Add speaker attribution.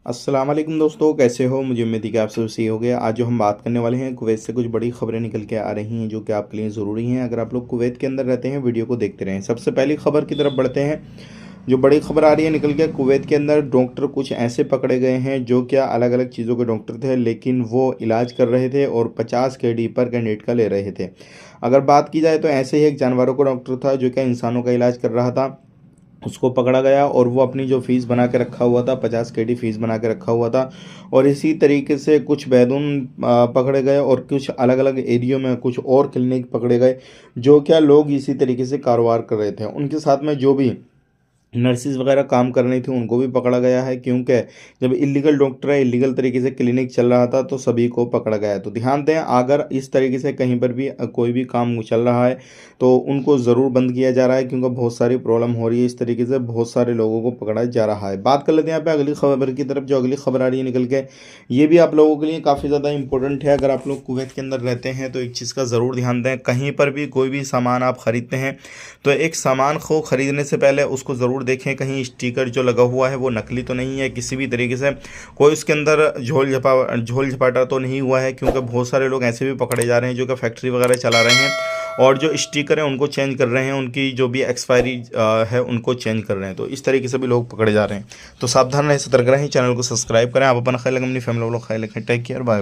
Speaker 1: अस्सलाम वालेकुम दोस्तों, कैसे हो? मुझे उम्मीद है कि आप सब सही हो गए। आज जो हम बात करने वाले हैं, कुवैत से कुछ बड़ी खबरें निकल के आ रही हैं जो कि आपके लिए ज़रूरी हैं। अगर आप लोग कुवैत के अंदर रहते हैं, वीडियो को देखते रहें। सबसे पहली खबर की तरफ बढ़ते हैं। जो बड़ी खबर आ रही है निकल के, कुवैत के अंदर डॉक्टर कुछ ऐसे पकड़े गए हैं जो क्या अलग अलग चीज़ों के डॉक्टर थे, लेकिन वो इलाज कर रहे थे और 50 KD पर कैंडिडेट का ले रहे थे। अगर बात की जाए तो ऐसे ही एक जानवरों का डॉक्टर था जो क्या इंसानों का इलाज कर रहा था। उसको पकड़ा गया और वो अपनी जो फ़ीस बना के रखा हुआ था, 50 KD फ़ीस बना के रखा हुआ था। और इसी तरीके से कुछ बैदून पकड़े गए और कुछ अलग अलग एरियो में कुछ और क्लिनिक पकड़े गए जो क्या लोग इसी तरीके से कारोबार कर रहे थे। उनके साथ में जो भी नर्सिस वगैरह काम कर रही थी उनको भी पकड़ा गया है, क्योंकि जब इलीगल डॉक्टर है, इलीगल तरीके से क्लिनिक चल रहा था तो सभी को पकड़ा गया है। तो ध्यान दें, अगर इस तरीके से कहीं पर भी कोई भी काम चल रहा है तो उनको ज़रूर बंद किया जा रहा है, क्योंकि बहुत सारी प्रॉब्लम हो रही है। इस तरीके से बहुत सारे लोगों को पकड़ा जा रहा है। बात कर लेते हैं यहाँ पे अगली खबर की तरफ। जो अगली खबर आ रही है निकल के, ये भी आप लोगों के लिए काफ़ी ज़्यादा इंपॉर्टेंट है। अगर आप लोग कुवैत के अंदर रहते हैं तो एक चीज़ का ज़रूर ध्यान दें, कहीं पर भी कोई भी सामान आप ख़रीदते हैं तो एक सामान को ख़रीदने से पहले उसको ज़रूर देखें कहीं स्टिकर जो लगा हुआ है वो नकली तो नहीं है, किसी भी तरीके से कोई उसके अंदर झोल झपाटा तो नहीं हुआ है। क्योंकि बहुत सारे लोग ऐसे भी पकड़े जा रहे हैं जो कि फैक्ट्री वगैरह चला रहे हैं और जो स्टिकर हैं उनको चेंज कर रहे हैं, उनकी जो भी एक्सपायरी है उनको चेंज कर रहे हैं। तो इस तरीके से भी लोग पकड़े जा रहे हैं। तो सावधान रहें, सतर्क रहें, चैनल को सब्सक्राइब करें। आप अपना ख्याल रखें, अपनी फैमिली वालों का ख्याल रखें। Take care, bye.